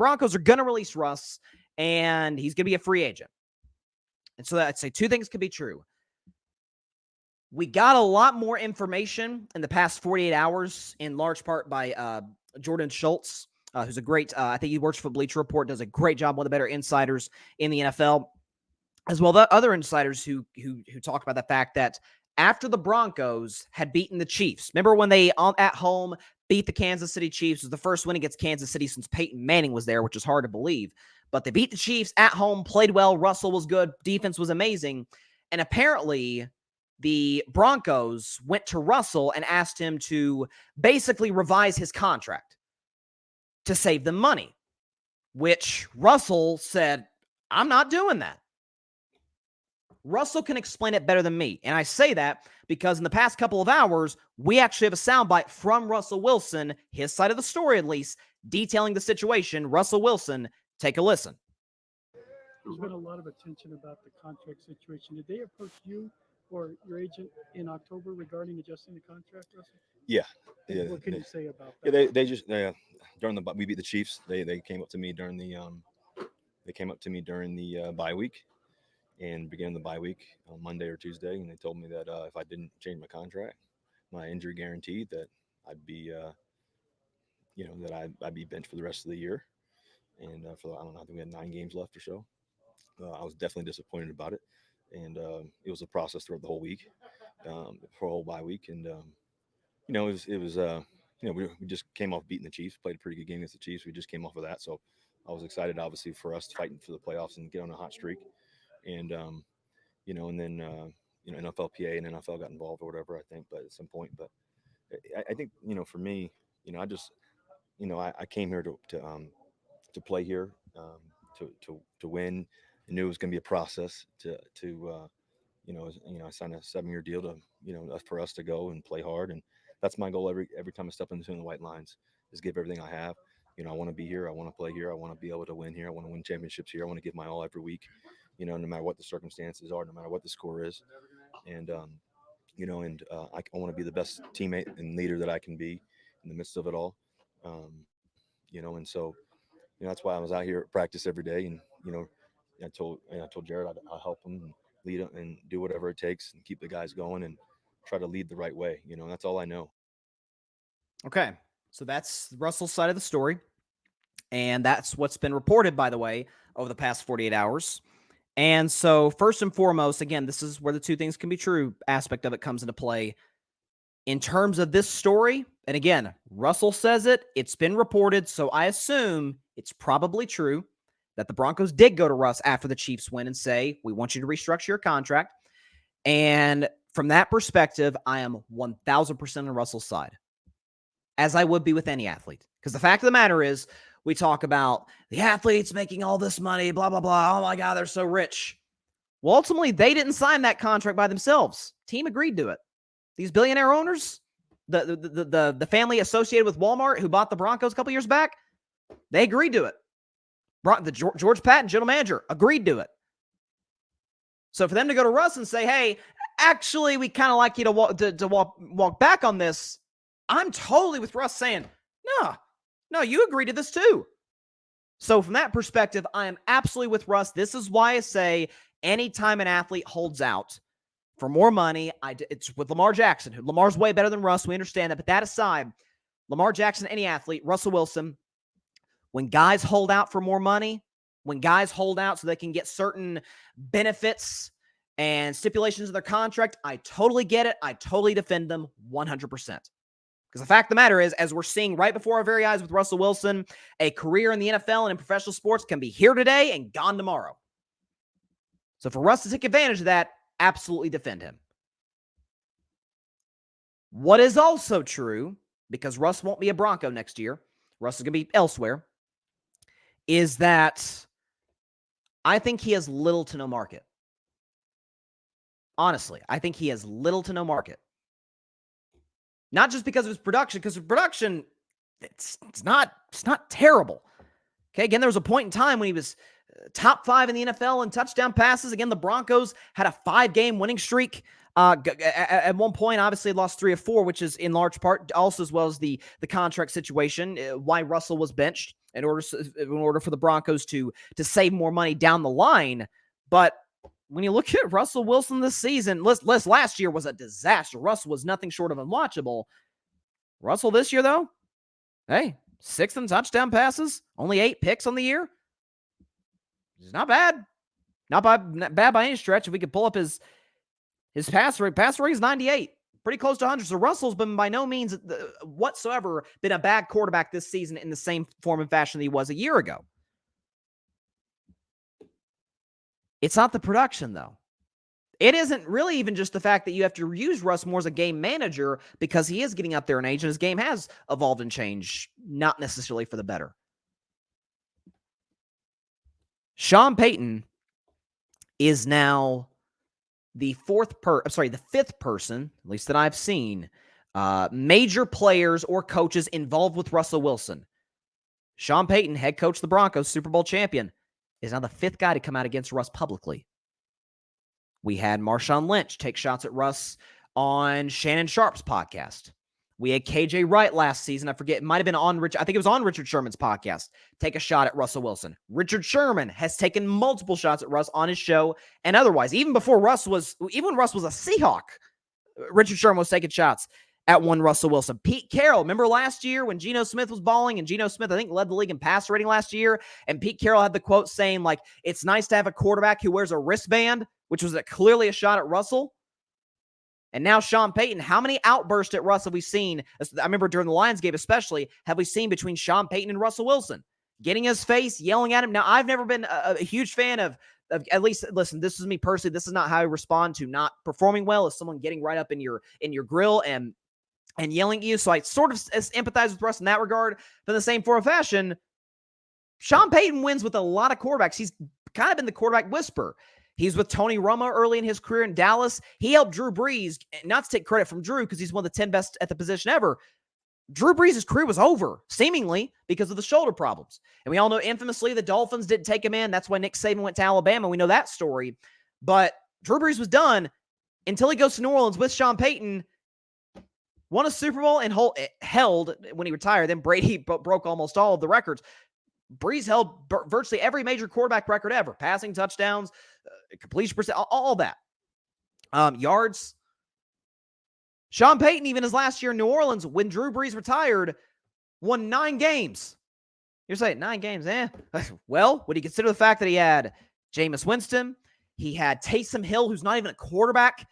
Broncos are going to release Russ, and he's going to be a free agent. And so I'd say two things could be true. We got a lot more information in the past 48 hours, in large part by Jordan Schultz, who's a great, I think he works for Bleacher Report, does a great job, one of the better insiders in the NFL, as well as other insiders who talk about the fact that after the Broncos had beaten the Chiefs, remember when they at home beat the Kansas City Chiefs? It was the first win against Kansas City since Peyton Manning was there, which is hard to believe. But they beat the Chiefs at home, played well. Russell was good. Defense was amazing. And apparently the Broncos went to Russell and asked him to basically revise his contract to save them money, which Russell said, I'm not doing that. Russell can explain it better than me. And I say that because in the past couple of hours, we actually have a soundbite from Russell Wilson, his side of the story at least, detailing the situation. Russell Wilson, take a listen. There's been a lot of attention about the contract situation. Did they approach you or your agent in October regarding adjusting the contract, Russell? Yeah. What can you say about that? Yeah, they just during we beat the Chiefs. They came up to me during the bye week. And beginning the bye week on Monday or Tuesday, and they told me that if I didn't change my contract, my injury guaranteed, that I'd be, I'd be benched for the rest of the year. And I don't know, I think we had 9 games left or so. I was definitely disappointed about it, and it was a process throughout the whole week, for a whole bye week, and we just came off beating the Chiefs, played a pretty good game against the Chiefs. We just came off of that, so I was excited, obviously, for us fighting for the playoffs and get on a hot streak. And, and then, NFLPA and NFL got involved or whatever, I think, but at some point. But I think, for me, I just, I came here to play here, to win. I knew it was going to be a process I signed a 7-year deal to, for us to go and play hard. And that's my goal every time I step into the white lines, is give everything I have. I want to be here. I want to play here. I want to be able to win here. I want to win championships here. I want to give my all every week. No matter what the circumstances are, no matter what the score is. And, I want to be the best teammate and leader that I can be in the midst of it all. And so, that's why I was out here at practice every day. And, I told Jared I'll help him and lead him and do whatever it takes and keep the guys going and try to lead the right way. That's all I know. Okay. So that's Russell's side of the story. And that's what's been reported, by the way, over the past 48 hours. And so first and foremost, again, this is where the two things can be true aspect of it comes into play. In terms of this story, and again, Russell says it's been reported, so I assume it's probably true that the Broncos did go to Russ after the Chiefs win and say, we want you to restructure your contract. And from that perspective, I am 1,000% on Russell's side, as I would be with any athlete. Because the fact of the matter is, we talk about the athletes making all this money, blah, blah, blah. Oh, my God, they're so rich. Well, ultimately, they didn't sign that contract by themselves. Team agreed to it. These billionaire owners, the family associated with Walmart who bought the Broncos a couple years back, they agreed to it. The George Patton, general manager, agreed to it. So for them to go to Russ and say, hey, actually, we kind of like you to walk back on this, I'm totally with Russ saying, no, you agreed to this too. So from that perspective, I am absolutely with Russ. This is why I say anytime an athlete holds out for more money, it's with Lamar Jackson. Lamar's way better than Russ. We understand that. But that aside, Lamar Jackson, any athlete, Russell Wilson, when guys hold out for more money, when guys hold out so they can get certain benefits and stipulations of their contract, I totally get it. I totally defend them 100%. Because the fact of the matter is, as we're seeing right before our very eyes with Russell Wilson, a career in the NFL and in professional sports can be here today and gone tomorrow. So for Russ to take advantage of that, absolutely defend him. What is also true, because Russ won't be a Bronco next year, Russ is going to be elsewhere, is that I think he has little to no market. Honestly, I think he has little to no market. Not just because of his production, because his production, it's not terrible. Okay, again, there was a point in time when he was top 5 in the NFL in touchdown passes. Again, the Broncos had a 5-game winning streak At one point, obviously lost 3 of 4, which is in large part also as well as the contract situation. Why Russell was benched in order for the Broncos to save more money down the line. But when you look at Russell Wilson this season, last year was a disaster. Russell was nothing short of unwatchable. Russell this year, though, hey, 6th in touchdown passes, only 8 picks on the year. It's not bad. Not bad by any stretch. If we could pull up his pass rate is 98, pretty close to 100. So Russell's been by no means whatsoever been a bad quarterback this season in the same form and fashion that he was a year ago. It's not the production, though. It isn't really even just the fact that you have to use Russ more as a game manager because he is getting up there in age and his game has evolved and changed, not necessarily for the better. Sean Payton is now the fifth person, at least that I've seen, major players or coaches involved with Russell Wilson. Sean Payton, head coach of the Broncos, Super Bowl champion, is now the 5th guy to come out against Russ publicly. We had Marshawn Lynch take shots at Russ on Shannon Sharp's podcast. We had KJ Wright last season. I forget. It might have been on I think it was on Richard Sherman's podcast. Take a shot at Russell Wilson. Richard Sherman has taken multiple shots at Russ on his show and otherwise. Even when Russ was a Seahawk, Richard Sherman was taking shots at one Russell Wilson. Pete Carroll, remember last year when Geno Smith was balling, and Geno Smith, I think, led the league in pass rating last year, and Pete Carroll had the quote saying, like, it's nice to have a quarterback who wears a wristband, which was clearly a shot at Russell. And now Sean Payton, how many outbursts at Russ have we seen? I remember during the Lions game especially, have we seen between Sean Payton and Russell Wilson? Getting his face, yelling at him. Now, I've never been a huge fan of at least, listen, this is me personally, this is not how I respond to not performing well, is someone getting right up in your grill and yelling at you. So I sort of empathize with Russ in that regard. But in the same form of fashion, Sean Payton wins with a lot of quarterbacks. He's kind of been the quarterback whisperer. He's with Tony Romo early in his career in Dallas. He helped Drew Brees, not to take credit from Drew because he's one of the 10 best at the position ever. Drew Brees' career was over, seemingly, because of the shoulder problems. And we all know infamously the Dolphins didn't take him in. That's why Nick Saban went to Alabama. We know that story. But Drew Brees was done until he goes to New Orleans with Sean Payton, won a Super Bowl and held when he retired. Then Brady broke almost all of the records. Brees held virtually every major quarterback record ever. Passing, touchdowns, completion percent, all that. Yards. Sean Payton, even his last year in New Orleans, when Drew Brees retired, won 9 games. You're saying 9 games, Well, would you consider the fact that he had Jameis Winston, he had Taysom Hill, who's not even a quarterback,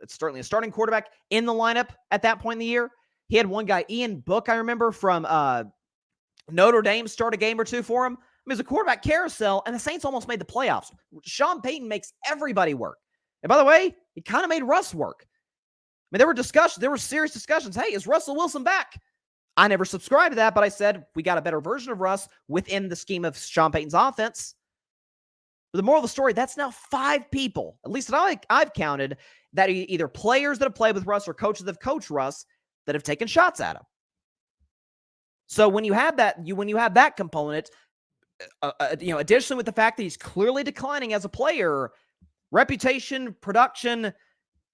it's certainly a starting quarterback, in the lineup at that point in the year. He had one guy, Ian Book, I remember, from Notre Dame, start a game or two for him. I mean, it was a quarterback carousel, and the Saints almost made the playoffs. Sean Payton makes everybody work. And by the way, he kind of made Russ work. I mean, there were serious discussions. Hey, is Russell Wilson back? I never subscribed to that, but I said we got a better version of Russ within the scheme of Sean Payton's offense. But the moral of the story, that's now 5 people, at least that I've counted, that are either players that have played with Russ or coaches that have coached Russ that have taken shots at him. So when you have that component, additionally with the fact that he's clearly declining as a player, reputation, production,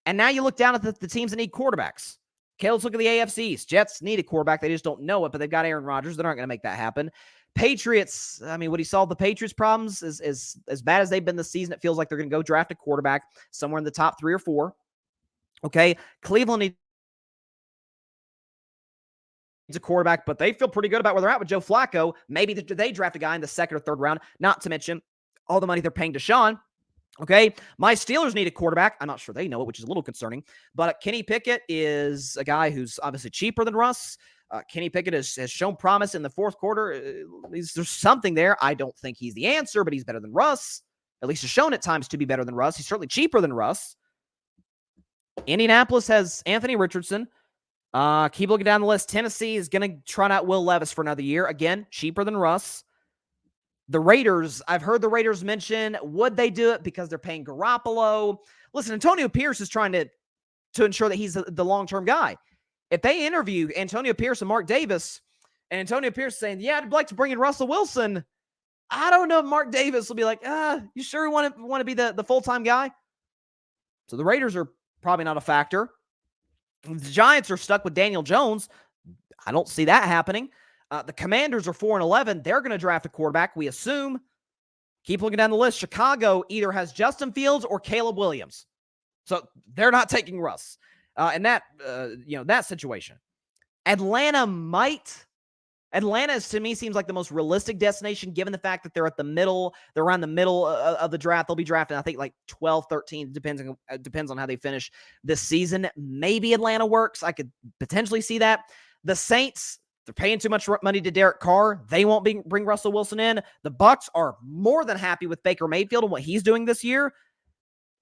and now you look down at the teams that need quarterbacks. Okay, let's look at the AFC East. Jets need a quarterback. They just don't know it, but they've got Aaron Rodgers. They're not going to make that happen. Patriots, I mean, would he solve the Patriots' problems? Is as bad as they've been this season, it feels like they're going to go draft a quarterback somewhere in the top 3 or 4. Okay, Cleveland needs a quarterback, but they feel pretty good about where they're at with Joe Flacco. Maybe they draft a guy in the 2nd or 3rd round, not to mention all the money they're paying Deshaun. Okay, my Steelers need a quarterback. I'm not sure they know it, which is a little concerning. But Kenny Pickett is a guy who's obviously cheaper than Russ. Kenny Pickett has shown promise in the 4th quarter. There's something there. I don't think he's the answer, but he's better than Russ. At least has shown at times to be better than Russ. He's certainly cheaper than Russ. Indianapolis has Anthony Richardson. Keep looking down the list. Tennessee is going to trot out Will Levis for another year. Again, cheaper than Russ. The Raiders, I've heard the Raiders mention, would they do it because they're paying Garoppolo? Listen, Antonio Pierce is trying to ensure that he's the long-term guy. If they interview Antonio Pierce and Mark Davis, and Antonio Pierce saying, yeah, I'd like to bring in Russell Wilson, I don't know if Mark Davis will be like, you sure you want to be the full-time guy? So the Raiders are Probably not a factor. The Giants are stuck with Daniel Jones. I don't see that happening. The Commanders are 4-11. They're going to draft a quarterback, we assume. Keep looking down the list. Chicago either has Justin Fields or Caleb Williams. So they're not taking Russ in that, that situation. Atlanta to me seems like the most realistic destination given the fact that they're around the middle of the draft. They'll be drafting, I think, like 12, 13, depends on how they finish this season. Maybe Atlanta works. I could potentially see that. The Saints, they're paying too much money to Derek Carr. They won't bring Russell Wilson in. The Bucs are more than happy with Baker Mayfield and what he's doing this year.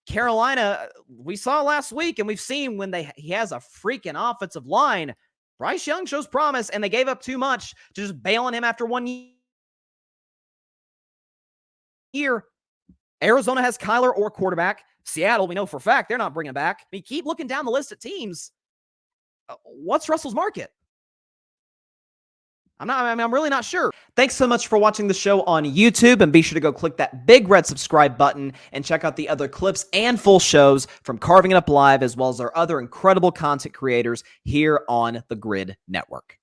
Carolina, we saw last week, and we've seen when he has a freaking offensive line. Bryce Young shows promise, and they gave up too much to just bail on him after 1 year. Arizona has Kyler or quarterback. Seattle, we know for a fact they're not bringing back. I mean, keep looking down the list of teams. What's Russell's market? I'm really not sure. Thanks so much for watching the show on YouTube, and be sure to go click that big red subscribe button and check out the other clips and full shows from Carving It Up Live, as well as our other incredible content creators here on the Grid Network.